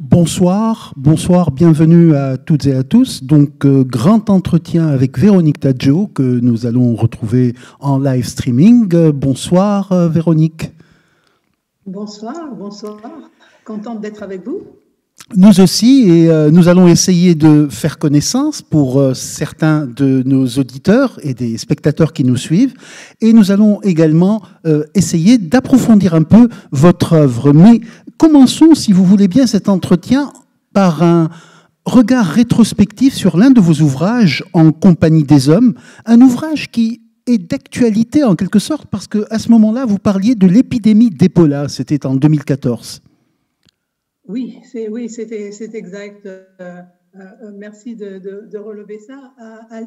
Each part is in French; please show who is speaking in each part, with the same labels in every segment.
Speaker 1: Bonsoir, bienvenue à toutes et à tous. Donc, grand entretien avec Véronique Tadjo que nous allons retrouver en live streaming. Bonsoir, Véronique.
Speaker 2: Bonsoir. Contente d'être avec vous.
Speaker 1: Nous aussi, et nous allons essayer de faire connaissance pour certains de nos auditeurs et des spectateurs qui nous suivent. Et nous allons également essayer d'approfondir un peu votre œuvre. Mais commençons, si vous voulez bien, cet entretien par un regard rétrospectif sur l'un de vos ouvrages, En compagnie des hommes, un ouvrage qui est d'actualité en quelque sorte, parce qu'à ce moment-là, vous parliez de l'épidémie d'Ebola, c'était en 2014.
Speaker 2: Oui, c'est exact. Merci de relever ça.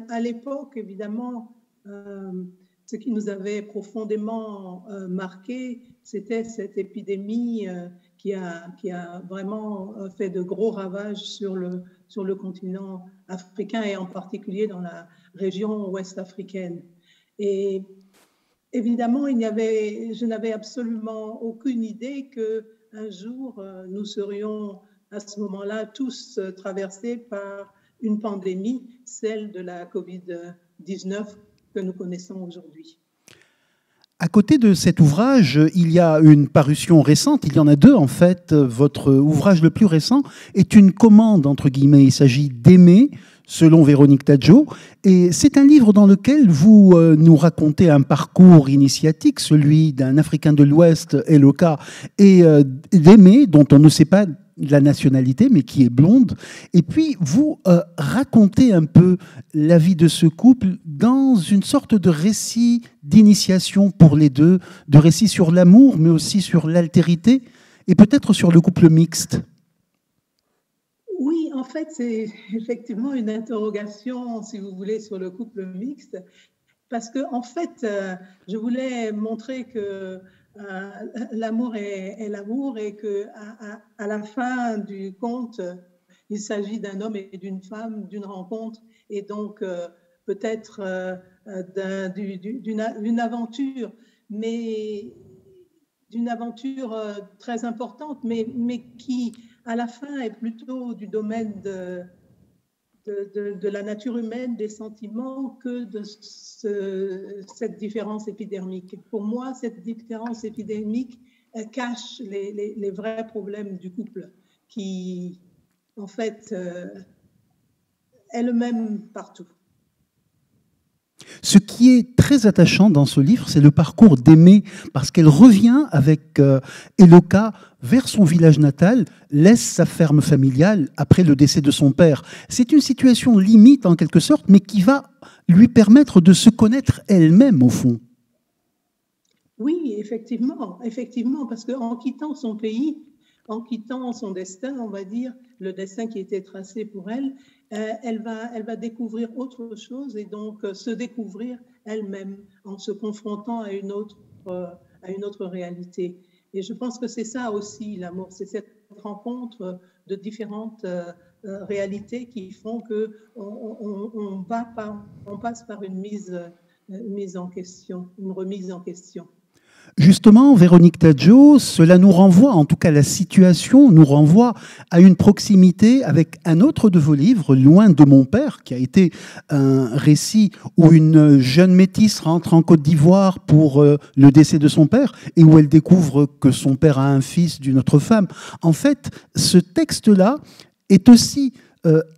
Speaker 2: À l'époque, évidemment, ce qui nous avait profondément marqué, c'était cette épidémie qui a vraiment fait de gros ravages sur le continent africain et en particulier dans la région ouest africaine. Et évidemment, je n'avais absolument aucune idée qu'un jour, nous serions à ce moment-là tous traversés par une pandémie, celle de la Covid-19 que nous connaissons aujourd'hui.
Speaker 1: À côté de cet ouvrage, il y a une parution récente, il y en a deux en fait. Votre ouvrage le plus récent est une commande, entre guillemets. Il s'agit d'Aimer, selon Véronique Tadjo. Et c'est un livre dans lequel vous nous racontez un parcours initiatique, celui d'un Africain de l'Ouest, Eloka, et d'Aimer, dont on ne sait pas la nationalité, mais qui est blonde. Et puis, vous racontez un peu la vie de ce couple dans une sorte de récit d'initiation pour les deux, de récit sur l'amour, mais aussi sur l'altérité, et peut-être sur le couple mixte.
Speaker 2: Oui, en fait, c'est effectivement une interrogation, si vous voulez, sur le couple mixte, parce que, en fait, je voulais montrer que l'amour est l'amour et qu'à la fin du conte, il s'agit d'un homme et d'une femme, d'une rencontre et donc peut-être d'une aventure, mais d'une aventure très importante, mais qui à la fin est plutôt du domaine de la nature humaine, des sentiments, que de cette différence épidermique. Pour moi, cette différence épidermique cache les vrais problèmes du couple qui, en fait, est le même partout.
Speaker 1: Ce qui est très attachant dans ce livre, c'est le parcours d'Aimée, parce qu'elle revient avec Eloka vers son village natal, laisse sa ferme familiale après le décès de son père. C'est une situation limite en quelque sorte, mais qui va lui permettre de se connaître elle-même au fond.
Speaker 2: Oui, effectivement, parce qu'en quittant son pays, en quittant son destin, on va dire, le destin qui était tracé pour elle, elle va découvrir autre chose et donc se découvrir elle-même en se confrontant à une autre réalité. Et je pense que c'est ça aussi l'amour, c'est cette rencontre de différentes réalités qui font qu'on passe par une mise en question, une remise en question.
Speaker 1: Justement, Véronique Tadjo, cela nous renvoie, en tout cas la situation nous renvoie à une proximité avec un autre de vos livres, Loin de mon père, qui a été un récit où une jeune métisse rentre en Côte d'Ivoire pour le décès de son père et où elle découvre que son père a un fils d'une autre femme. En fait, ce texte-là est aussi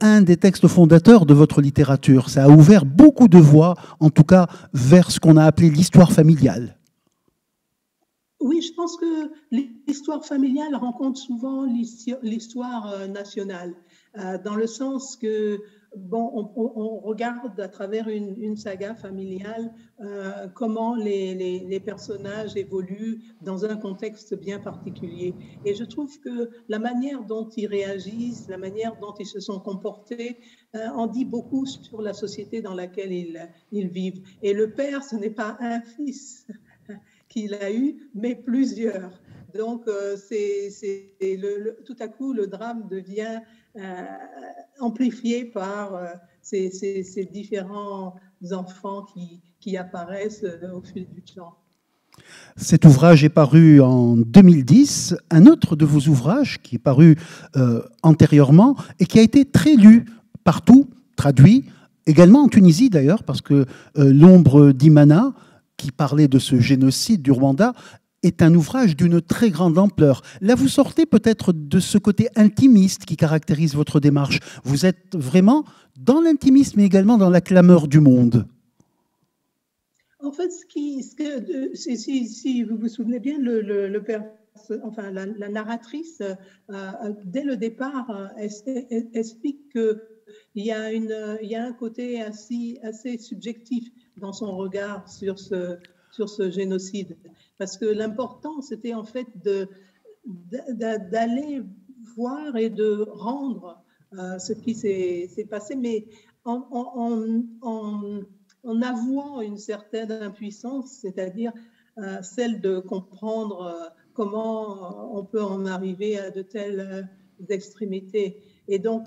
Speaker 1: un des textes fondateurs de votre littérature. Ça a ouvert beaucoup de voies, en tout cas vers ce qu'on a appelé l'histoire familiale.
Speaker 2: Oui, je pense que l'histoire familiale rencontre souvent l'histoire nationale, dans le sens que, bon, on regarde à travers une saga familiale comment les personnages évoluent dans un contexte bien particulier. Et je trouve que la manière dont ils réagissent, la manière dont ils se sont comportés, en dit beaucoup sur la société dans laquelle ils vivent. Et le père, ce n'est pas un fils qu'il a eu, mais plusieurs. Donc, tout à coup, le drame devient amplifié par ces différents enfants qui apparaissent au fil du temps.
Speaker 1: Cet ouvrage est paru en 2010. Un autre de vos ouvrages qui est paru antérieurement et qui a été très lu partout, traduit, également en Tunisie d'ailleurs, parce que L'ombre d'Imana, qui parlait de ce génocide du Rwanda, est un ouvrage d'une très grande ampleur. Là, vous sortez peut-être de ce côté intimiste qui caractérise votre démarche. Vous êtes vraiment dans l'intimisme, mais également dans la clameur du monde.
Speaker 2: En fait, si vous vous souvenez bien, la narratrice, dès le départ, explique qu'il y a un côté assez subjectif dans son regard sur ce génocide. Parce que l'important, c'était en fait d'aller voir et de rendre ce qui s'est passé, mais en avouant une certaine impuissance, c'est-à-dire celle de comprendre comment on peut en arriver à de telles extrémités. Et donc,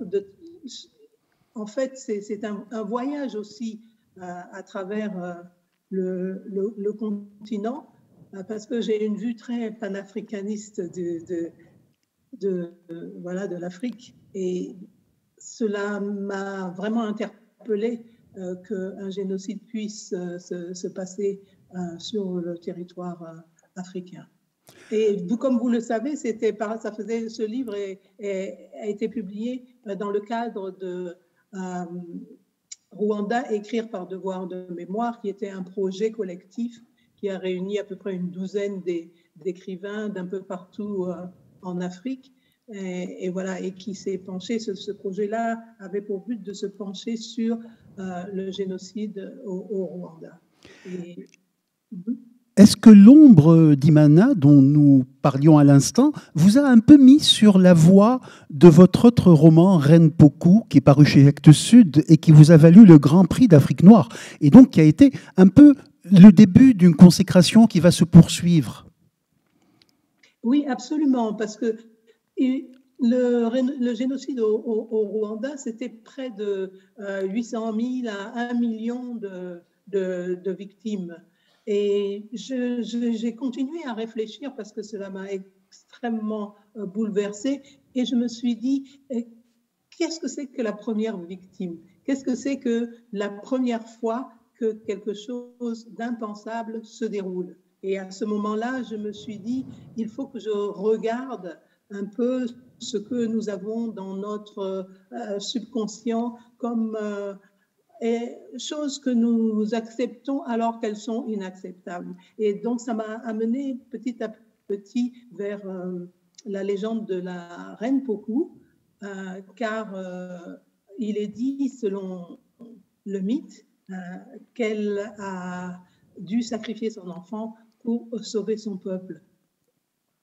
Speaker 2: en fait, c'est un voyage aussi à travers le continent, parce que j'ai une vue très panafricaniste de l'Afrique. Et cela m'a vraiment interpellée qu'un génocide puisse se passer sur le territoire africain. Et comme vous le savez, ce livre a été publié dans le cadre de Rwanda, Écrire par devoir de mémoire, qui était un projet collectif qui a réuni à peu près une douzaine d'écrivains d'un peu partout en Afrique. Et voilà, et qui s'est penché, ce projet-là avait pour but de se pencher sur le génocide au Rwanda.
Speaker 1: Est-ce que L'ombre d'Imana, dont nous parlions à l'instant, vous a un peu mis sur la voie de votre autre roman, Reine Pokou, qui est paru chez Actes Sud et qui vous a valu le Grand Prix d'Afrique noire, et donc qui a été un peu le début d'une consécration qui va se poursuivre?
Speaker 2: Oui, absolument, parce que le génocide au Rwanda, c'était près de 800 000 à 1 million de victimes. Et j'ai continué à réfléchir parce que cela m'a extrêmement bouleversée. Et je me suis dit, qu'est-ce que c'est que la première victime? Qu'est-ce que c'est que la première fois que quelque chose d'impensable se déroule? Et à ce moment-là, je me suis dit, il faut que je regarde un peu ce que nous avons dans notre subconscient comme choses que nous acceptons alors qu'elles sont inacceptables. Et donc, ça m'a amené petit à petit vers la légende de la reine Pokou, car il est dit, selon le mythe, qu'elle a dû sacrifier son enfant pour sauver son peuple.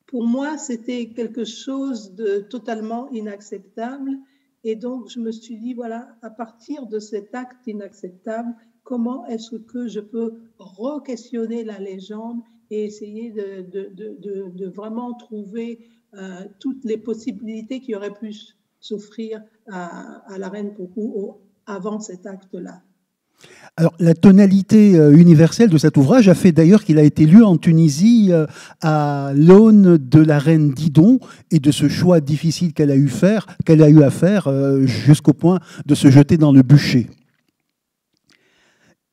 Speaker 2: Pour moi, c'était quelque chose de totalement inacceptable. Et donc, je me suis dit, voilà, à partir de cet acte inacceptable, comment est-ce que je peux re-questionner la légende et essayer de vraiment trouver toutes les possibilités qui auraient pu s'offrir à la reine Pokou avant cet acte-là.
Speaker 1: Alors, la tonalité universelle de cet ouvrage a fait d'ailleurs qu'il a été lu en Tunisie à l'aune de la reine Didon et de ce choix difficile qu'elle a eu à faire jusqu'au point de se jeter dans le bûcher.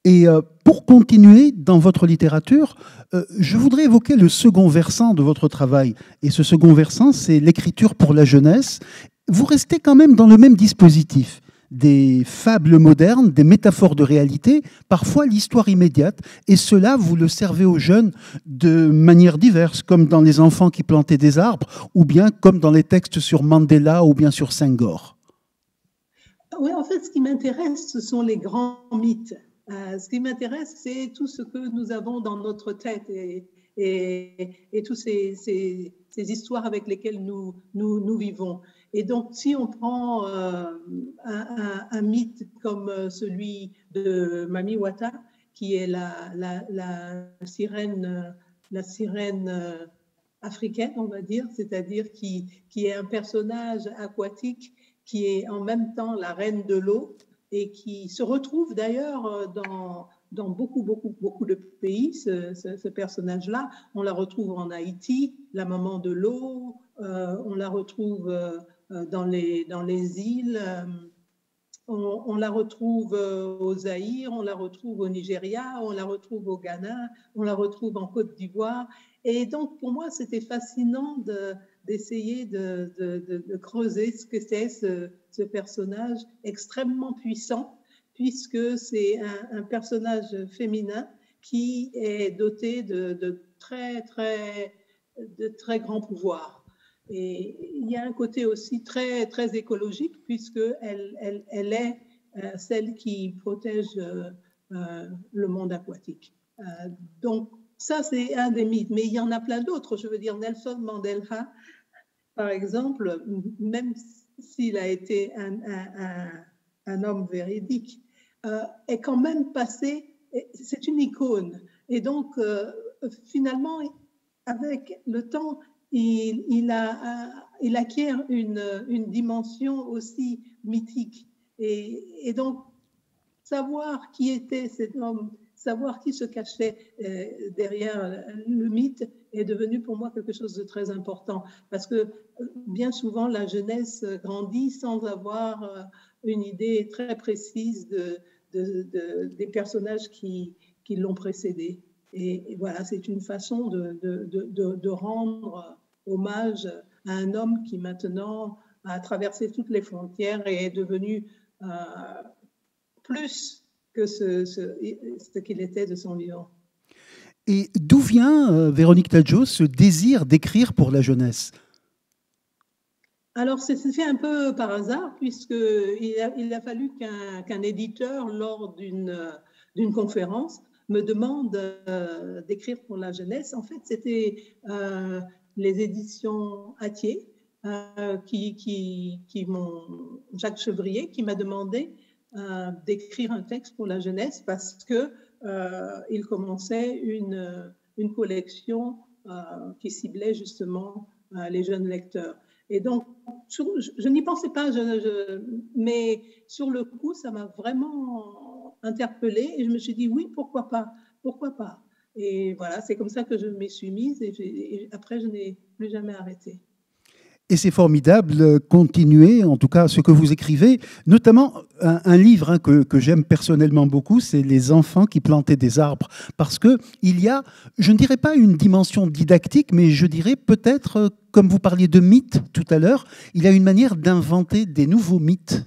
Speaker 1: Et pour continuer dans votre littérature, je voudrais évoquer le second versant de votre travail. Et ce second versant, c'est l'écriture pour la jeunesse. Vous restez quand même dans le même dispositif. Des fables modernes, des métaphores de réalité, parfois l'histoire immédiate. Et cela, vous le servez aux jeunes de manière diverse, comme dans Les enfants qui plantaient des arbres, ou bien comme dans les textes sur Mandela ou bien sur Senghor.
Speaker 2: Oui, en fait, ce qui m'intéresse, ce sont les grands mythes. Ce qui m'intéresse, c'est tout ce que nous avons dans notre tête et toutes ces histoires avec lesquelles nous vivons. Et donc, si on prend un mythe comme celui de Mami Wata, qui est la sirène africaine, on va dire, c'est-à-dire qui est un personnage aquatique qui est en même temps la reine de l'eau et qui se retrouve d'ailleurs dans beaucoup de pays, ce personnage-là. On la retrouve en Haïti, la maman de l'eau, on la retrouve dans les îles, on la retrouve au Zaïre, on la retrouve au Nigeria, on la retrouve au Ghana, on la retrouve en Côte d'Ivoire. Et donc, pour moi, c'était fascinant d'essayer de creuser ce que c'est ce personnage extrêmement puissant, puisque c'est un personnage féminin qui est doté de très grands pouvoirs. Et il y a un côté aussi très écologique, puisqu'elle est celle qui protège le monde aquatique. Donc, ça, c'est un des mythes. Mais il y en a plein d'autres. Je veux dire, Nelson Mandela, par exemple, même s'il a été un homme véridique, est quand même passé, c'est une icône. Et donc, finalement, avec le temps, il acquiert une dimension aussi mythique. Et donc, savoir qui était cet homme, savoir qui se cachait derrière le mythe est devenu pour moi quelque chose de très important. Parce que bien souvent, la jeunesse grandit sans avoir une idée très précise des personnages qui l'ont précédé. Et voilà, c'est une façon de rendre hommage à un homme qui maintenant a traversé toutes les frontières et est devenu plus que ce qu'il était de son vivant.
Speaker 1: Et d'où vient, Véronique Tadjo, ce désir d'écrire pour la jeunesse?
Speaker 2: Alors, c'est fait un peu par hasard, puisqu'il a fallu qu'un éditeur, lors d'une conférence, me demande d'écrire pour la jeunesse. En fait, c'était les éditions Hatier, Jacques Chevrier, qui m'a demandé d'écrire un texte pour la jeunesse parce qu'il commençait une collection qui ciblait justement les jeunes lecteurs. Et donc, je n'y pensais pas, mais sur le coup, ça m'a vraiment interpellée et je me suis dit oui, pourquoi pas. Et voilà, c'est comme ça que je m'y suis mise et après, je n'ai plus jamais arrêté.
Speaker 1: Et c'est formidable, continuer, en tout cas ce que vous écrivez, notamment un livre que j'aime personnellement beaucoup, c'est Les enfants qui plantaient des arbres, parce qu'il y a, je ne dirais pas une dimension didactique, mais je dirais peut-être, comme vous parliez de mythes tout à l'heure, il y a une manière d'inventer des nouveaux mythes.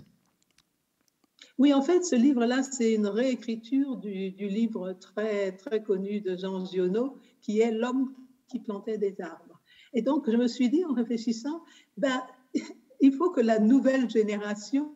Speaker 2: Oui, en fait, ce livre-là, c'est une réécriture du livre très connu de Jean Giono, qui est L'homme qui plantait des arbres. Et donc, je me suis dit, en réfléchissant, il faut que la nouvelle génération,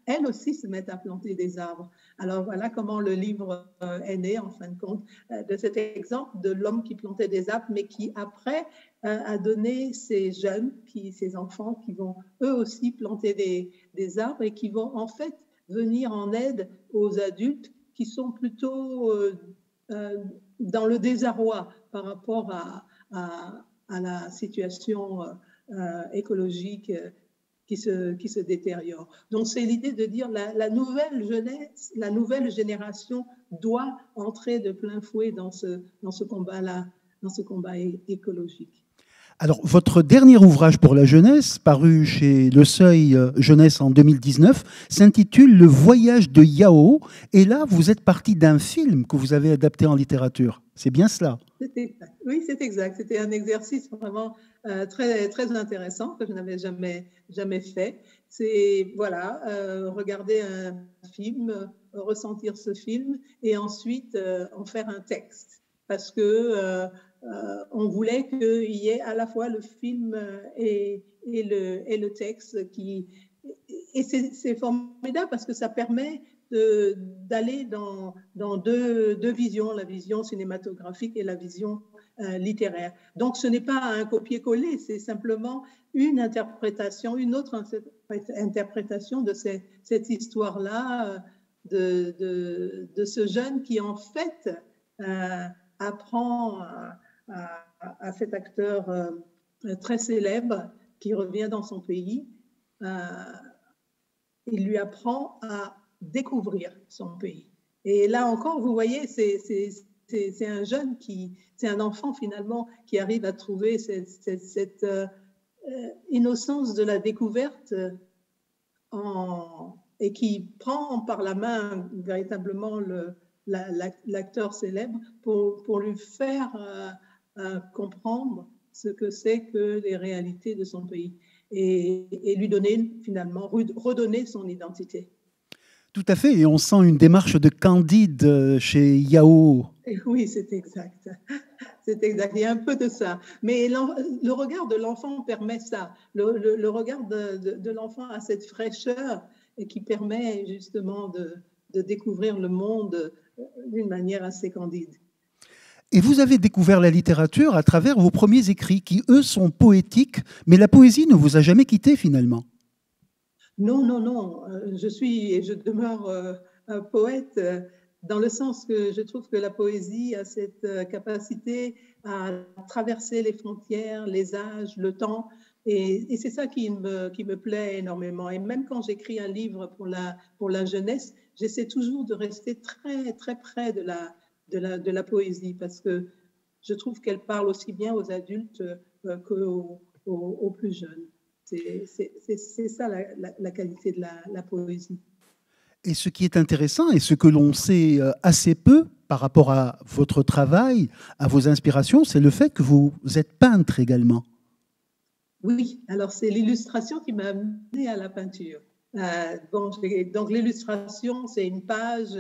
Speaker 2: elle aussi, se mette à planter des arbres. Alors, voilà comment le livre est né, en fin de compte, de cet exemple de l'homme qui plantait des arbres, mais qui, après, a donné ces jeunes, ces enfants qui vont eux aussi planter des arbres et qui vont, en fait, venir en aide aux adultes qui sont plutôt dans le désarroi par rapport à la situation écologique qui se détériore. Donc, c'est l'idée de dire la nouvelle jeunesse, la nouvelle génération doit entrer de plein fouet dans ce combat-là, dans ce combat écologique.
Speaker 1: Alors, votre dernier ouvrage pour la jeunesse, paru chez Le Seuil Jeunesse en 2019, s'intitule Le voyage de Yao. Et là, vous êtes parti d'un film que vous avez adapté en littérature. C'est bien cela?
Speaker 2: Oui, c'est exact. C'était un exercice vraiment très intéressant que je n'avais jamais fait. C'est, voilà, regarder un film, ressentir ce film et ensuite en faire un texte. Parce que on voulait qu'il y ait à la fois le film et le texte et c'est formidable parce que ça permet d'aller dans deux visions, la vision cinématographique et la vision littéraire. Donc, ce n'est pas un copier-coller, c'est simplement une autre interprétation de cette histoire-là, de ce jeune qui, en fait, apprend à cet acteur très célèbre qui revient dans son pays. Il lui apprend à découvrir son pays. Et là encore, vous voyez, c'est un jeune c'est un enfant finalement qui arrive à trouver cette innocence de la découverte et qui prend par la main véritablement l'acteur célèbre pour lui faire comprendre ce que c'est que les réalités de son pays et lui donner finalement, redonner son identité.
Speaker 1: Tout à fait, et on sent une démarche de Candide chez Yao.
Speaker 2: Oui, c'est exact. C'est exact. Il y a un peu de ça. Mais le regard de l'enfant permet ça. Le regard de l'enfant a cette fraîcheur et qui permet justement de découvrir le monde d'une manière assez candide.
Speaker 1: Et vous avez découvert la littérature à travers vos premiers écrits qui, eux, sont poétiques, mais la poésie ne vous a jamais quitté finalement.
Speaker 2: Non, non, non. Je suis et je demeure un poète dans le sens que je trouve que la poésie a cette capacité à traverser les frontières, les âges, le temps. Et c'est ça qui me plaît énormément. Et même quand j'écris un livre pour la jeunesse, j'essaie toujours de rester très, très près de la poésie parce que je trouve qu'elle parle aussi bien aux adultes qu'aux plus jeunes. C'est ça la qualité de la poésie.
Speaker 1: Et ce qui est intéressant et ce que l'on sait assez peu par rapport à votre travail, à vos inspirations, c'est le fait que vous êtes peintre également.
Speaker 2: Oui, alors c'est l'illustration qui m'a amenée à la peinture. Donc l'illustration, c'est une page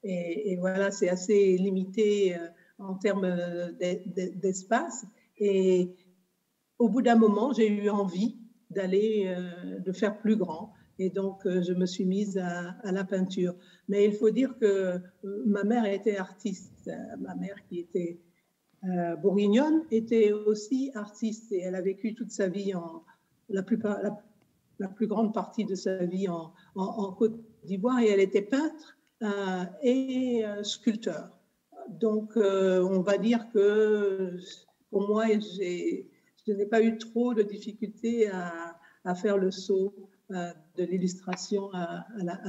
Speaker 2: et voilà, c'est assez limité en termes d'espace. Et au bout d'un moment, j'ai eu envie de faire plus grand. Et donc, je me suis mise à la peinture. Mais il faut dire que ma mère était artiste. Ma mère, qui était bourguignonne, était aussi artiste. Et elle a vécu toute sa vie, la plus grande partie de sa vie en Côte d'Ivoire. Et elle était peintre et sculpteur. Donc, on va dire que pour moi, je n'ai pas eu trop de difficultés à faire le saut de l'illustration à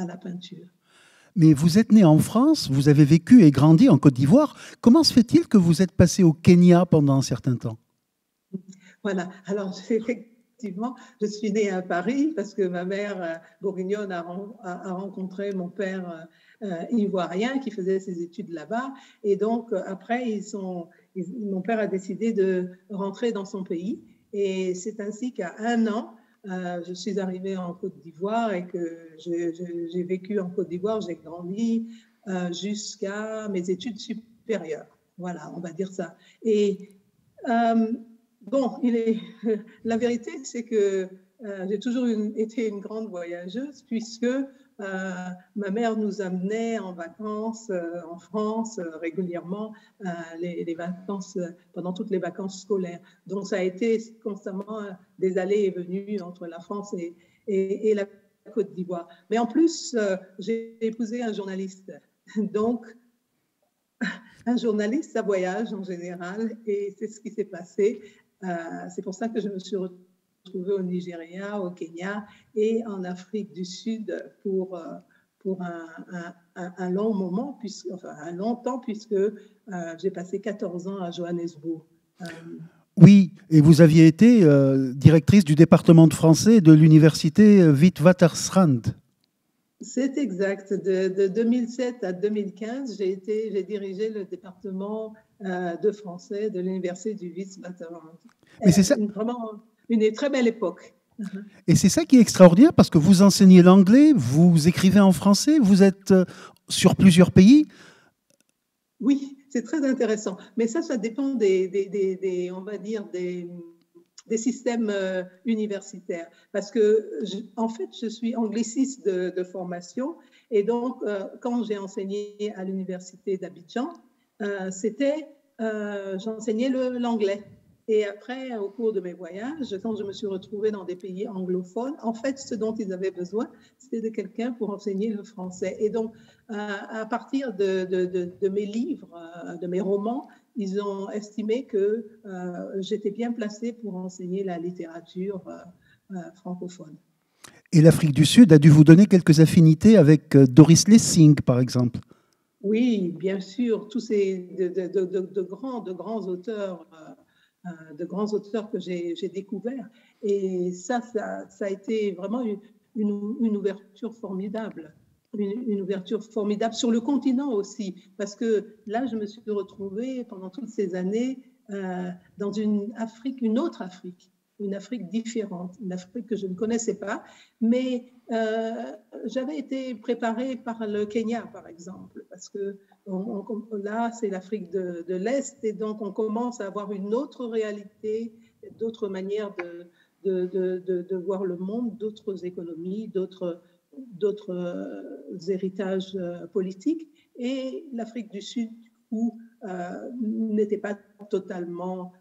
Speaker 2: la peinture.
Speaker 1: Mais vous êtes né en France, vous avez vécu et grandi en Côte d'Ivoire. Comment se fait-il que vous êtes passé au Kenya pendant un certain temps?
Speaker 2: Voilà, alors effectivement, je suis née à Paris parce que ma mère bourguignonne a rencontré mon père ivoirien qui faisait ses études là-bas. Et donc, après, mon père a décidé de rentrer dans son pays. Et c'est ainsi qu'à 1 an, je suis arrivée en Côte d'Ivoire et que j'ai vécu en Côte d'Ivoire, j'ai grandi jusqu'à mes études supérieures. Voilà, on va dire ça. Et bon, la vérité, c'est que j'ai toujours été une grande voyageuse puisque ma mère nous amenait en vacances en France régulièrement, les vacances, pendant toutes les vacances scolaires. Donc, ça a été constamment des allées et venues entre la France et la Côte d'Ivoire. Mais en plus, j'ai épousé un journaliste. Donc, un journaliste, ça voyage en général et c'est ce qui s'est passé. C'est pour ça que je me suis retrouvée au Nigeria, au Kenya et en Afrique du Sud pour un long moment, un long temps, puisque j'ai passé 14 ans à Johannesburg.
Speaker 1: Oui, et vous aviez été directrice du département de français de l'université Witwatersrand.
Speaker 2: C'est exact. De 2007 à 2015, j'ai dirigé le département de français de l'université du Witwatersrand.
Speaker 1: Mais c'est ça.
Speaker 2: Vraiment une très belle époque.
Speaker 1: Et c'est ça qui est extraordinaire parce que vous enseignez l'anglais, vous écrivez en français, vous êtes sur plusieurs pays.
Speaker 2: Oui, c'est très intéressant. Mais ça dépend on va dire, des systèmes universitaires. Parce que, en fait, je suis angliciste de formation. Et donc, quand j'ai enseigné à l'université d'Abidjan, j'enseignais l'anglais. Et après, au cours de mes voyages, quand je me suis retrouvée dans des pays anglophones, en fait, ce dont ils avaient besoin, c'était de quelqu'un pour enseigner le français. Et donc, à partir de mes livres, de mes romans, ils ont estimé que j'étais bien placée pour enseigner la littérature francophone.
Speaker 1: Et l'Afrique du Sud a dû vous donner quelques affinités avec Doris Lessing, par exemple.
Speaker 2: Oui, bien sûr, tous ces de grands auteurs, que j'ai découverts. Et ça a été vraiment une ouverture formidable. Une ouverture formidable sur le continent aussi, parce que là, je me suis retrouvée pendant toutes ces années dans une autre Afrique, une Afrique différente, une Afrique que je ne connaissais pas, mais j'avais été préparée par le Kenya, par exemple, parce que là, c'est l'Afrique de l'Est, et donc on commence à avoir une autre réalité, d'autres manières de voir le monde, d'autres économies, d'autres héritages politiques. Et l'Afrique du Sud, où n'était pas totalement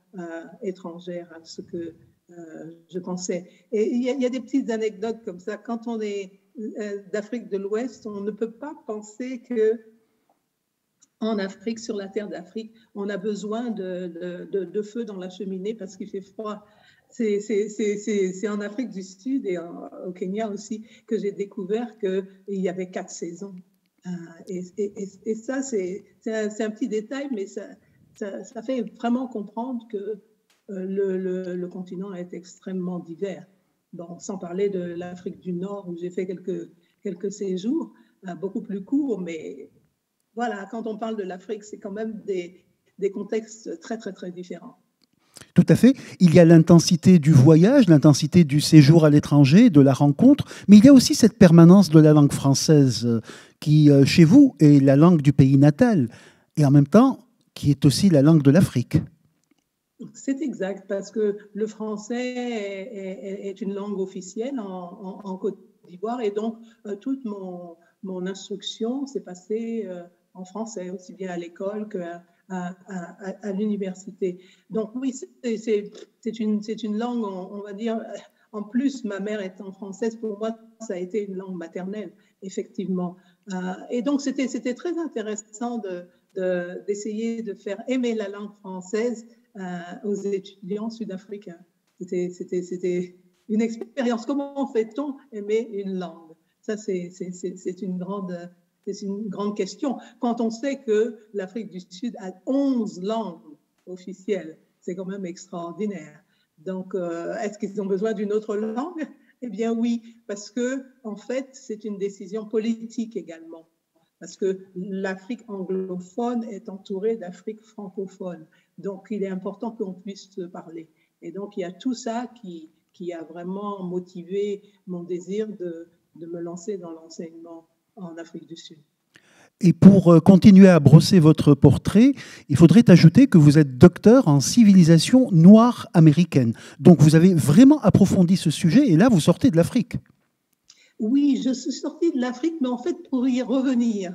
Speaker 2: étrangère à ce que je pensais. Et il y a des petites anecdotes comme ça. Quand on est d'Afrique de l'Ouest, on ne peut pas penser que en Afrique, sur la terre d'Afrique, on a besoin de feu dans la cheminée parce qu'il fait froid. C'est en Afrique du Sud et au Kenya aussi que j'ai découvert qu'il y avait 4 saisons. Et ça, c'est un petit détail, mais ça fait vraiment comprendre que le continent est extrêmement divers. Bon, sans parler de l'Afrique du Nord, où j'ai fait quelques séjours, beaucoup plus courts, mais voilà, quand on parle de l'Afrique, c'est quand même des contextes très, très, très différents.
Speaker 1: Tout à fait. Il y a l'intensité du voyage, l'intensité du séjour à l'étranger, de la rencontre, mais il y a aussi cette permanence de la langue française qui, chez vous, est la langue du pays natal et en même temps qui est aussi la langue de l'Afrique.
Speaker 2: C'est exact, parce que le français est une langue officielle en Côte d'Ivoire, et donc toute mon instruction s'est passée en français, aussi bien à l'école qu'à l'université. Donc oui, c'est une langue, on va dire, en plus, ma mère étant française, pour moi, ça a été une langue maternelle, effectivement. Et donc c'était très intéressant d'essayer de faire aimer la langue française aux étudiants sud-africains. C'était une expérience. Comment fait-on aimer une langue? Ça, c'est une grande question. Quand on sait que l'Afrique du Sud a 11 langues officielles, c'est quand même extraordinaire. Donc, est-ce qu'ils ont besoin d'une autre langue? Eh bien oui, parce que en fait, c'est une décision politique également. Parce que l'Afrique anglophone est entourée d'Afrique francophone. Donc, il est important qu'on puisse se parler. Et donc, il y a tout ça qui a vraiment motivé mon désir de me lancer dans l'enseignement en Afrique du Sud.
Speaker 1: Et pour continuer à brosser votre portrait, il faudrait ajouter que vous êtes docteur en civilisation noire américaine. Donc, vous avez vraiment approfondi ce sujet et là, vous sortez de l'Afrique.
Speaker 2: Oui, je suis sortie de l'Afrique, mais en fait, pour y revenir.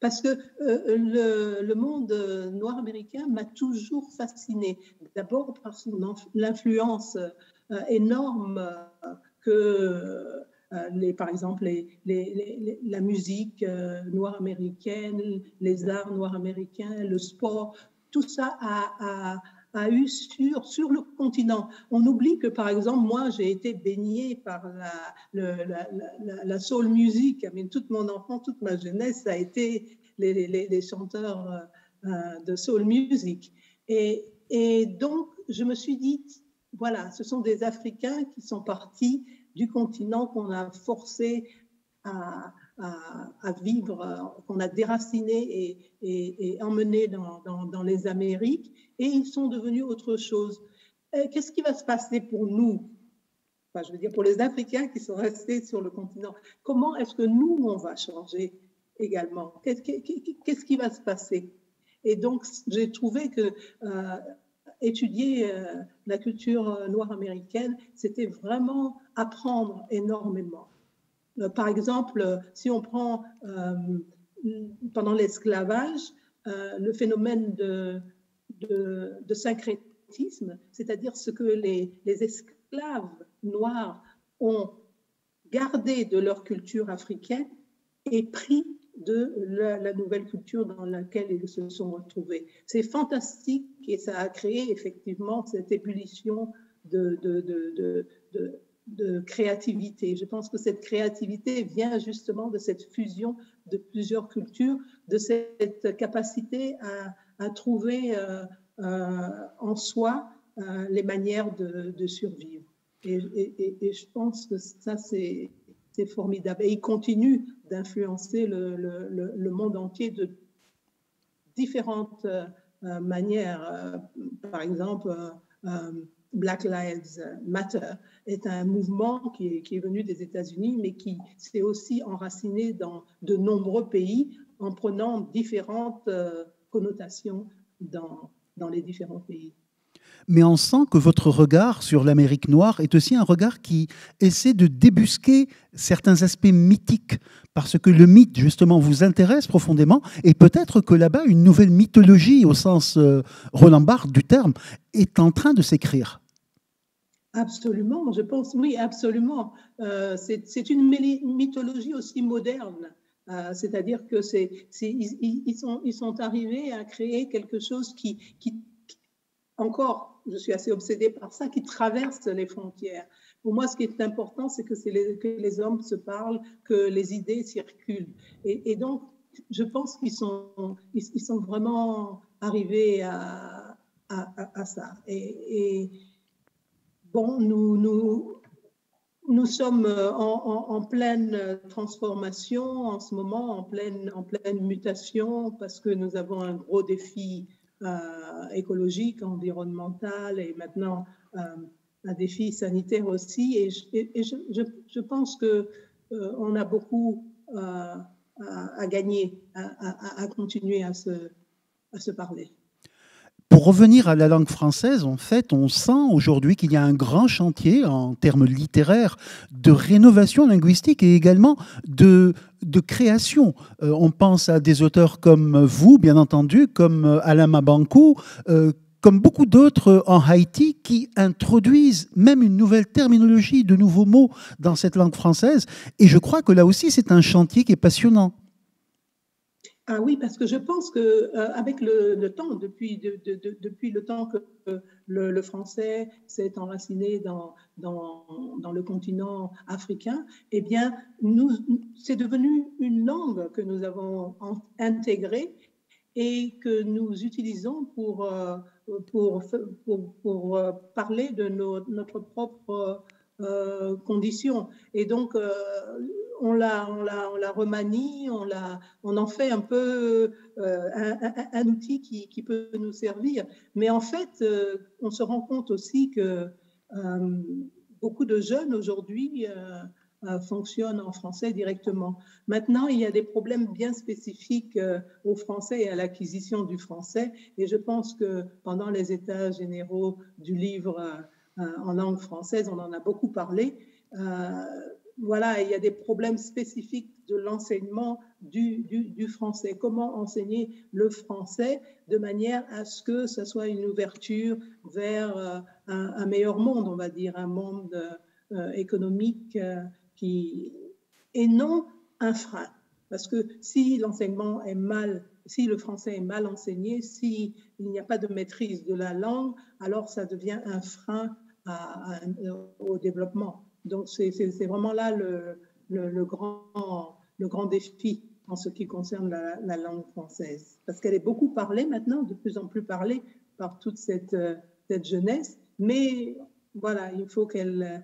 Speaker 2: Parce que le monde noir américain m'a toujours fascinée. D'abord par l'influence énorme que, par exemple, la musique noire américaine, les arts noirs américains, le sport, tout ça a eu sur le continent. On oublie que, par exemple, moi, j'ai été baignée par la soul music. I mean, toute mon enfance, toute ma jeunesse, ça a été les chanteurs de soul music. Et donc, je me suis dit, voilà, ce sont des Africains qui sont partis du continent qu'on a forcé à vivre, qu'on a déraciné et emmené dans les Amériques, et ils sont devenus autre chose. Qu'est-ce qui va se passer pour nous? Enfin, je veux dire, pour les Africains qui sont restés sur le continent, comment est-ce que nous, on va changer également? Qu'est-ce qui va se passer? Et donc, j'ai trouvé que étudier la culture noire américaine, c'était vraiment apprendre énormément. Par exemple, si on prend pendant l'esclavage, le phénomène de syncrétisme, c'est-à-dire ce que les esclaves noirs ont gardé de leur culture africaine et pris de la nouvelle culture dans laquelle ils se sont retrouvés. C'est fantastique et ça a créé effectivement cette ébullition de créativité. Je pense que cette créativité vient justement de cette fusion de plusieurs cultures, de cette capacité à trouver en soi les manières de survivre. Et je pense que ça, c'est formidable. Et il continue d'influencer le monde entier de différentes manières. Par exemple, Black Lives Matter est un mouvement qui est venu des États-Unis, mais qui s'est aussi enraciné dans de nombreux pays en prenant différentes connotations dans les différents pays.
Speaker 1: Mais on sent que votre regard sur l'Amérique noire est aussi un regard qui essaie de débusquer certains aspects mythiques, parce que le mythe, justement, vous intéresse profondément, et peut-être que là-bas, une nouvelle mythologie, au sens Roland Barthes du terme, est en train de s'écrire.
Speaker 2: Absolument, je pense, oui, absolument. C'est une mythologie aussi moderne. C'est-à-dire que ils sont arrivés à créer quelque chose qui encore, je suis assez obsédée par ça, qui traverse les frontières. Pour moi, ce qui est important, c'est que les hommes se parlent, que les idées circulent. Et donc, je pense qu'ils sont vraiment arrivés à ça. Et bon, nous sommes en pleine transformation en ce moment, en pleine mutation, parce que nous avons un gros défi écologique, environnemental et maintenant un défi sanitaire aussi. Et je pense qu'on a beaucoup à gagner, à continuer à se parler.
Speaker 1: Pour revenir à la langue française, en fait, on sent aujourd'hui qu'il y a un grand chantier en termes littéraires de rénovation linguistique et également de création. On pense à des auteurs comme vous, bien entendu, comme Alain Mabankou, comme beaucoup d'autres en Haïti qui introduisent même une nouvelle terminologie, de nouveaux mots dans cette langue française. Et je crois que là aussi, c'est un chantier qui est passionnant.
Speaker 2: Ah oui, parce que je pense qu'avec le temps, depuis le temps que le français s'est enraciné dans le continent africain, eh bien, c'est devenu une langue que nous avons intégrée et que nous utilisons pour parler de notre propre condition. Et donc, on la remanie, on en fait un peu un outil qui peut nous servir. Mais en fait, on se rend compte aussi que beaucoup de jeunes aujourd'hui fonctionnent en français directement. Maintenant, il y a des problèmes bien spécifiques au français et à l'acquisition du français. Et je pense que pendant les états généraux du livre en langue française, on en a beaucoup parlé. Voilà, il y a des problèmes spécifiques de l'enseignement du français. Comment enseigner le français de manière à ce que ce soit une ouverture vers un meilleur monde, on va dire, un monde économique et non un frein. Parce que si l'enseignement est si le français est mal enseigné, s'il n'y a pas de maîtrise de la langue, alors ça devient un frein au développement. Donc, c'est vraiment là le grand défi en ce qui concerne la langue française. Parce qu'elle est beaucoup parlée maintenant, de plus en plus parlée par toute cette jeunesse. Mais voilà, il faut qu'elle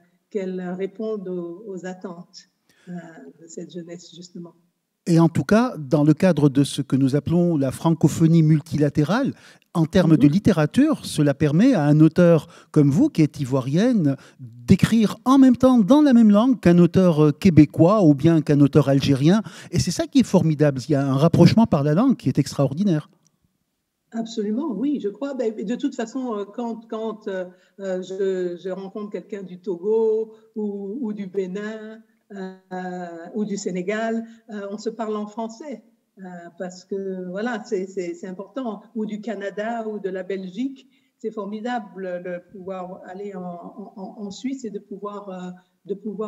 Speaker 2: réponde aux attentes de cette jeunesse, justement.
Speaker 1: Et en tout cas, dans le cadre de ce que nous appelons la francophonie multilatérale, en termes de littérature, cela permet à un auteur comme vous, qui est ivoirienne, d'écrire en même temps dans la même langue qu'un auteur québécois ou bien qu'un auteur algérien. Et c'est ça qui est formidable. Il y a un rapprochement par la langue qui est extraordinaire.
Speaker 2: Absolument, oui, je crois. De toute façon, quand je rencontre quelqu'un du Togo ou du Bénin ou du Sénégal, on se parle en français parce que voilà, c'est important. Ou du Canada ou de la Belgique, c'est formidable de pouvoir aller en Suisse et de pouvoir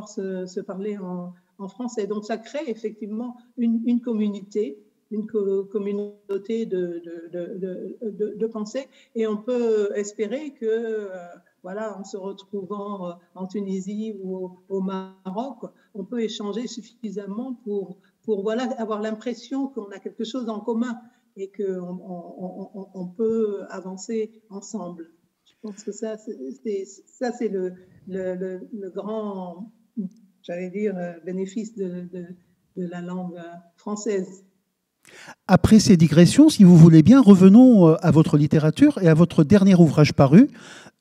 Speaker 2: se parler en français. Donc ça crée effectivement une communauté de pensée, et on peut espérer que voilà, en se retrouvant en Tunisie ou au Maroc, on peut échanger suffisamment pour voilà, avoir l'impression qu'on a quelque chose en commun et qu'on peut avancer ensemble. Je pense que ça, c'est le grand, j'allais dire, bénéfice de la langue française.
Speaker 1: Après ces digressions, si vous voulez bien, revenons à votre littérature et à votre dernier ouvrage paru,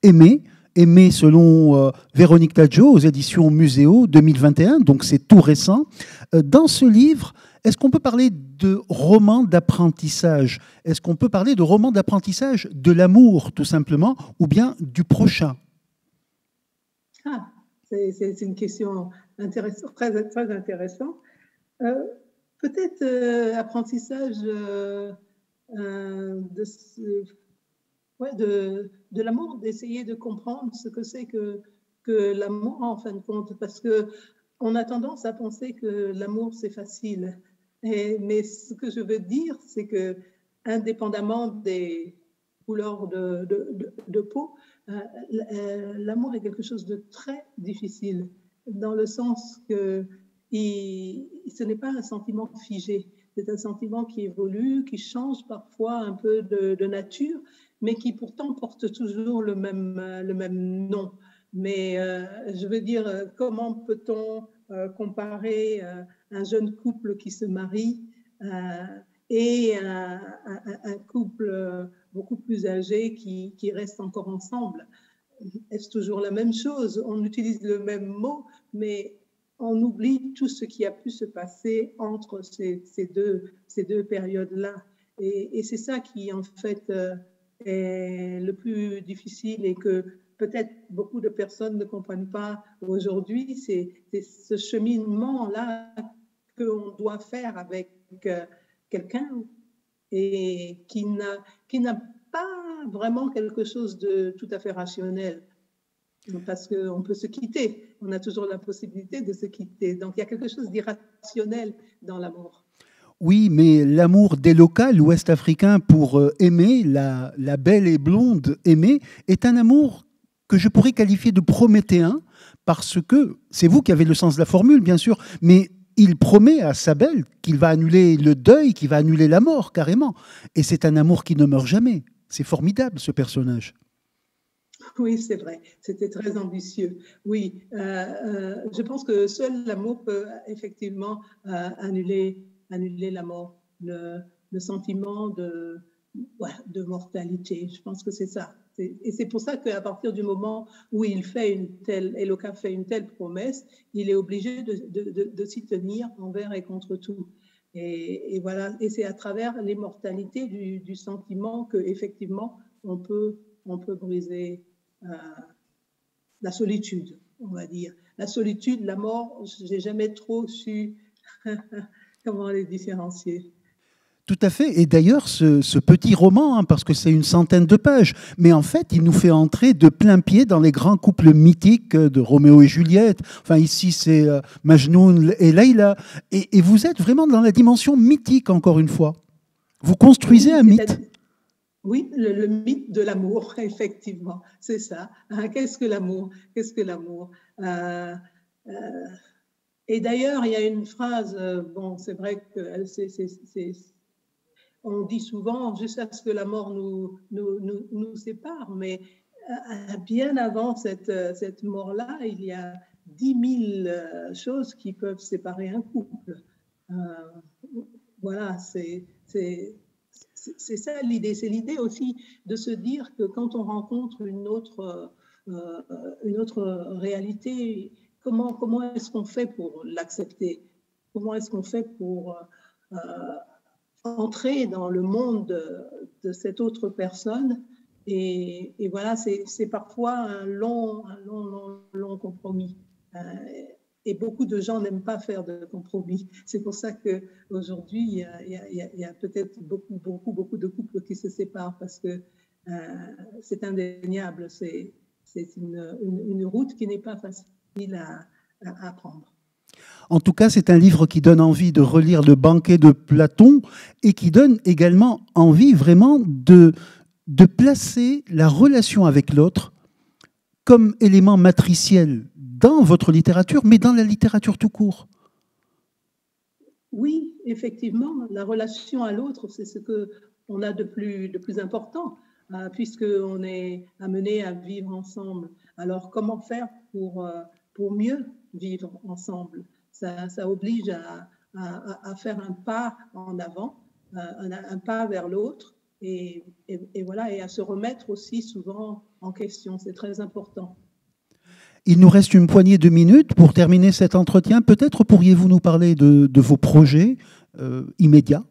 Speaker 1: Aimer. Aimer selon Véronique Tadjo aux éditions Muséo 2021, donc c'est tout récent. Dans ce livre, est-ce qu'on peut parler de roman d'apprentissage? Est-ce qu'on peut parler de roman d'apprentissage de l'amour, tout simplement, ou bien du prochain?
Speaker 2: Ah, c'est une question intéressante, très, très intéressante. Peut-être apprentissage de l'amour, d'essayer de comprendre ce que c'est que l'amour en fin de compte, parce qu'on a tendance à penser que l'amour c'est facile. Mais ce que je veux dire, c'est que indépendamment des couleurs de peau, l'amour est quelque chose de très difficile, dans le sens que ce n'est pas un sentiment figé, c'est un sentiment qui évolue, qui change parfois un peu de nature, mais qui pourtant porte toujours le même nom. Mais je veux dire, comment peut-on comparer un jeune couple qui se marie et un couple beaucoup plus âgé qui reste encore ensemble? Est-ce toujours la même chose? On utilise le même mot, mais on oublie tout ce qui a pu se passer entre ces deux périodes-là. Et c'est ça qui, en fait, est le plus difficile et que peut-être beaucoup de personnes ne comprennent pas aujourd'hui. C'est ce cheminement-là qu'on doit faire avec quelqu'un et qui n'a pas vraiment quelque chose de tout à fait rationnel. Parce qu'on peut se quitter, on a toujours la possibilité de se quitter. Donc il y a quelque chose d'irrationnel dans l'amour.
Speaker 1: Oui, mais l'amour des locals ouest-africains pour aimer, la belle et blonde Aimée, est un amour que je pourrais qualifier de prométhéen, parce que c'est vous qui avez le sens de la formule, bien sûr, mais il promet à sa belle qu'il va annuler le deuil, qu'il va annuler la mort, carrément. Et c'est un amour qui ne meurt jamais. C'est formidable, ce personnage.
Speaker 2: Oui, c'est vrai, c'était très ambitieux. Oui, je pense que seul l'amour peut effectivement annuler la mort, le sentiment de mortalité. Je pense que c'est ça. Et c'est pour ça qu'à partir du moment où Eloka fait une telle promesse, il est obligé de s'y tenir envers et contre tout. Et voilà, et c'est à travers l'immortalité du sentiment qu'effectivement on peut briser la solitude, on va dire. La solitude, la mort, je n'ai jamais trop su comment les différencier.
Speaker 1: Tout à fait. Et d'ailleurs, ce petit roman, hein, parce que c'est une centaine de pages, mais en fait, il nous fait entrer de plein pied dans les grands couples mythiques de Roméo et Juliette. Enfin, ici, c'est Majnoun et Leïla. Et vous êtes vraiment dans la dimension mythique, encore une fois. Vous construisez un mythe.
Speaker 2: Oui, le mythe de l'amour, effectivement, c'est ça. Qu'est-ce que l'amour? Qu'est-ce que l'amour? Et d'ailleurs, il y a une phrase, bon, c'est vrai que on dit souvent jusqu'à ce que la mort nous sépare, mais bien avant cette mort-là, il y a 10 000 choses qui peuvent séparer un couple. Voilà, c'est ça l'idée. C'est l'idée aussi de se dire que quand on rencontre une autre réalité, comment est-ce qu'on fait pour l'accepter? Comment est-ce qu'on fait pour entrer dans le monde de cette autre personne? Et voilà, c'est parfois un long compromis. Et beaucoup de gens n'aiment pas faire de compromis. C'est pour ça qu'aujourd'hui, il y a peut-être beaucoup de couples qui se séparent parce que c'est indéniable. C'est une route qui n'est pas facile à prendre.
Speaker 1: En tout cas, c'est un livre qui donne envie de relire Le Banquet de Platon et qui donne également envie vraiment de placer la relation avec l'autre comme élément matriciel dans votre littérature, mais dans la littérature tout court.
Speaker 2: Oui, effectivement, la relation à l'autre, c'est ce qu'on a de plus important, puisqu'on est amené à vivre ensemble. Alors, comment faire pour mieux vivre ensemble? Ça oblige à faire un pas en avant, un pas vers l'autre, et voilà, et à se remettre aussi souvent en question. C'est très important.
Speaker 1: Il nous reste une poignée de minutes pour terminer cet entretien. Peut-être pourriez-vous nous parler de vos projets immédiats?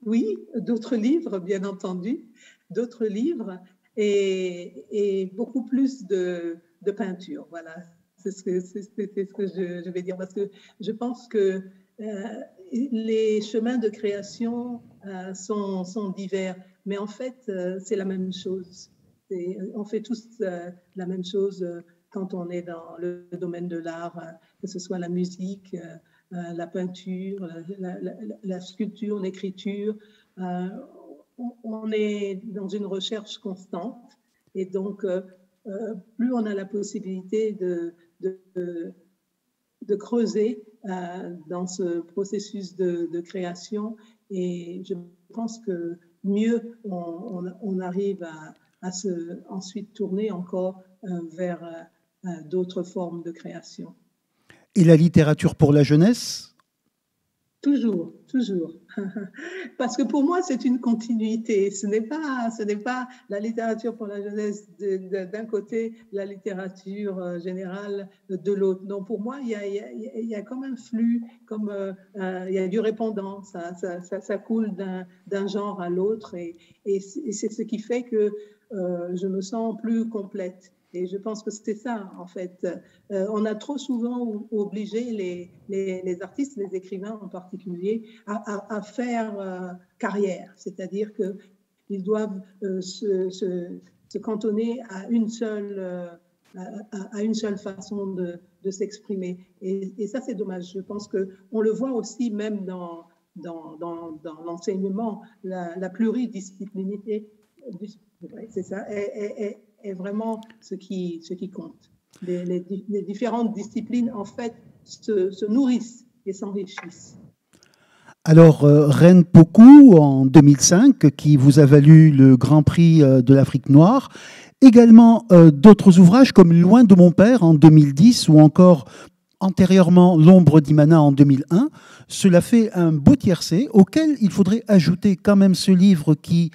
Speaker 2: Oui, d'autres livres, bien entendu, d'autres livres et beaucoup plus de peinture. Voilà, c'est ce que je vais dire parce que je pense que les chemins de création sont divers, mais en fait, c'est la même chose. On fait tous la même chose quand on est dans le domaine de l'art, que ce soit la musique, la peinture, la sculpture, l'écriture. On est dans une recherche constante et donc plus on a la possibilité de creuser dans ce processus de création, et je pense que mieux on arrive à se ensuite tourner encore vers d'autres formes de création.
Speaker 1: Et la littérature pour la jeunesse?
Speaker 2: Toujours, toujours. Parce que pour moi, c'est une continuité. Ce n'est pas la littérature pour la jeunesse d'un côté, la littérature générale de l'autre. Non, pour moi, il y a comme un flux, comme il y a du répondant. Ça coule d'un genre à l'autre, et c'est ce qui fait que je me sens plus complète. Et je pense que c'est ça, en fait. On a trop souvent obligé les artistes, les écrivains en particulier, à faire carrière. C'est-à-dire qu'ils doivent se cantonner à une seule façon de s'exprimer. Et ça, c'est dommage. Je pense qu'on le voit aussi même dans l'enseignement, la pluridisciplinarité, c'est ça, est vraiment ce qui compte. Les différentes disciplines, en fait, se nourrissent et s'enrichissent.
Speaker 1: Alors, Reine Pokou, en 2005, qui vous a valu le Grand Prix de l'Afrique noire. Également, d'autres ouvrages comme Loin de mon père, en 2010, ou encore antérieurement L'ombre d'Imana, en 2001. Cela fait un beau tiercé, auquel il faudrait ajouter quand même ce livre qui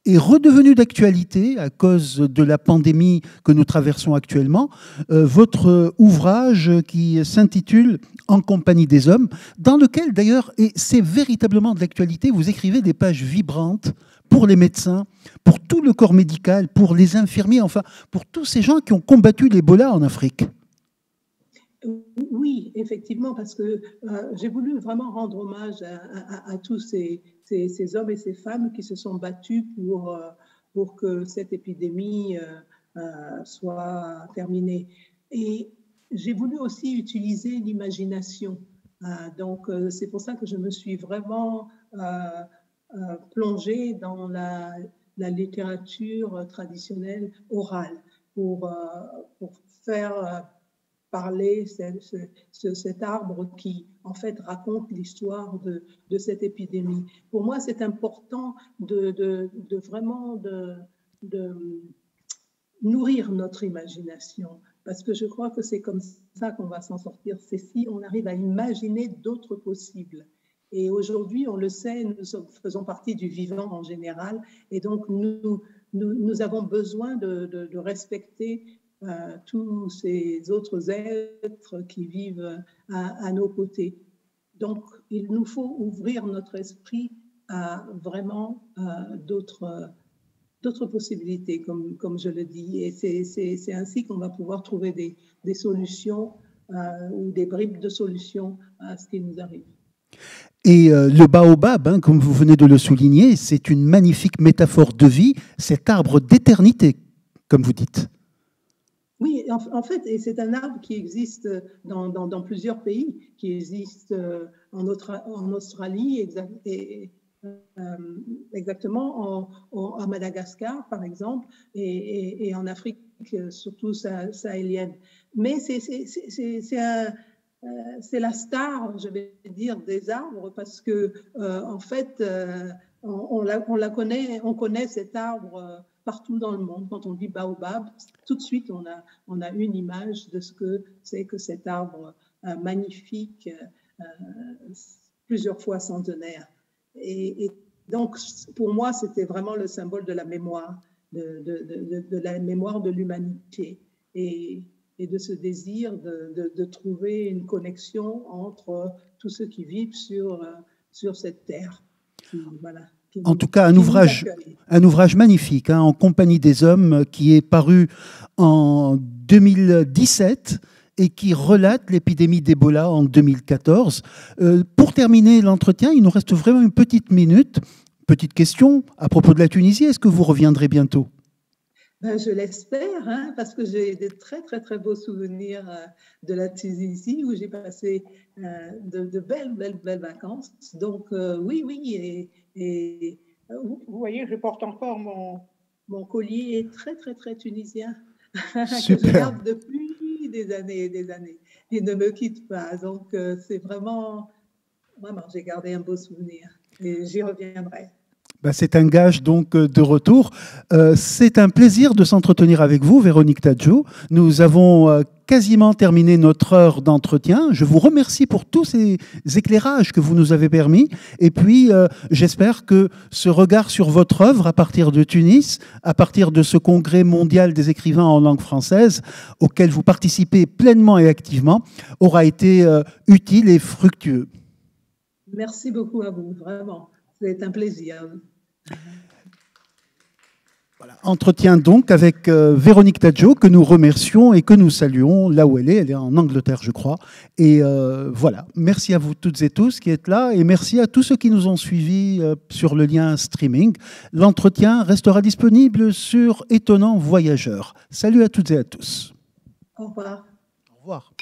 Speaker 1: est redevenu d'actualité à cause de la pandémie que nous traversons actuellement, votre ouvrage qui s'intitule En compagnie des hommes, dans lequel d'ailleurs, et c'est véritablement de l'actualité, vous écrivez des pages vibrantes pour les médecins, pour tout le corps médical, pour les infirmiers, enfin pour tous ces gens qui ont combattu l'Ebola en Afrique.
Speaker 2: Oui, effectivement, parce que j'ai voulu vraiment rendre hommage à tous ces hommes et ces femmes qui se sont battus pour que cette épidémie soit terminée. Et j'ai voulu aussi utiliser l'imagination. Donc, c'est pour ça que je me suis vraiment plongée dans la littérature traditionnelle orale pour faire parler cet arbre qui, en fait, raconte l'histoire de cette épidémie. Pour moi, c'est important de vraiment nourrir notre imagination, parce que je crois que c'est comme ça qu'on va s'en sortir. C'est si on arrive à imaginer d'autres possibles. Et aujourd'hui, on le sait, nous faisons partie du vivant en général, et donc nous avons besoin de respecter tous ces autres êtres qui vivent à nos côtés. Donc, il nous faut ouvrir notre esprit à vraiment d'autres possibilités, comme je le dis. Et c'est ainsi qu'on va pouvoir trouver des solutions ou des bribes de solutions à ce qui nous arrive.
Speaker 1: Et le baobab, hein, comme vous venez de le souligner, c'est une magnifique métaphore de vie, cet arbre d'éternité, comme vous dites.
Speaker 2: Oui, en fait, et c'est un arbre qui existe dans plusieurs pays, qui existe en Australie, exactement, à Madagascar, par exemple, et en Afrique surtout sahélienne. Mais c'est la star, je vais dire, des arbres parce que en fait, on connaît cet arbre partout dans le monde. Quand on dit baobab, tout de suite on a une image de ce que c'est que cet arbre magnifique, plusieurs fois centenaire. Et donc pour moi, c'était vraiment le symbole de la mémoire, de la mémoire de l'humanité. Et de ce désir de trouver une connexion entre tous ceux qui vivent sur cette terre.
Speaker 1: En tout cas, un ouvrage magnifique, hein, En compagnie des hommes, qui est paru en 2017 et qui relate l'épidémie d'Ebola en 2014. Pour terminer l'entretien, il nous reste vraiment une petite minute. Petite question à propos de la Tunisie, est-ce que vous reviendrez bientôt ?
Speaker 2: Ben, je l'espère, hein, parce que j'ai des très, très, très beaux souvenirs de la Tunisie où j'ai passé de belles vacances. Donc, oui. Et vous voyez, je porte encore mon collier très, très, très tunisien que je garde depuis des années et des années. Il ne me quitte pas. Donc, c'est vraiment, j'ai gardé un beau souvenir et j'y reviendrai.
Speaker 1: C'est un gage donc de retour. C'est un plaisir de s'entretenir avec vous, Véronique Tadjo. Nous avons quasiment terminé notre heure d'entretien. Je vous remercie pour tous ces éclairages que vous nous avez permis. Et puis, j'espère que ce regard sur votre œuvre à partir de Tunis, à partir de ce congrès mondial des écrivains en langue française, auquel vous participez pleinement et activement, aura été utile et fructueux.
Speaker 2: Merci beaucoup à vous, vraiment. C'est un plaisir.
Speaker 1: Voilà. Entretien donc avec Véronique Tadjo, que nous remercions et que nous saluons là où elle est. Elle est en Angleterre, je crois. Et voilà. Merci à vous toutes et tous qui êtes là et merci à tous ceux qui nous ont suivis sur le lien streaming. L'entretien restera disponible sur Étonnant Voyageur. Salut à toutes et à tous.
Speaker 2: Au revoir.
Speaker 1: Au revoir.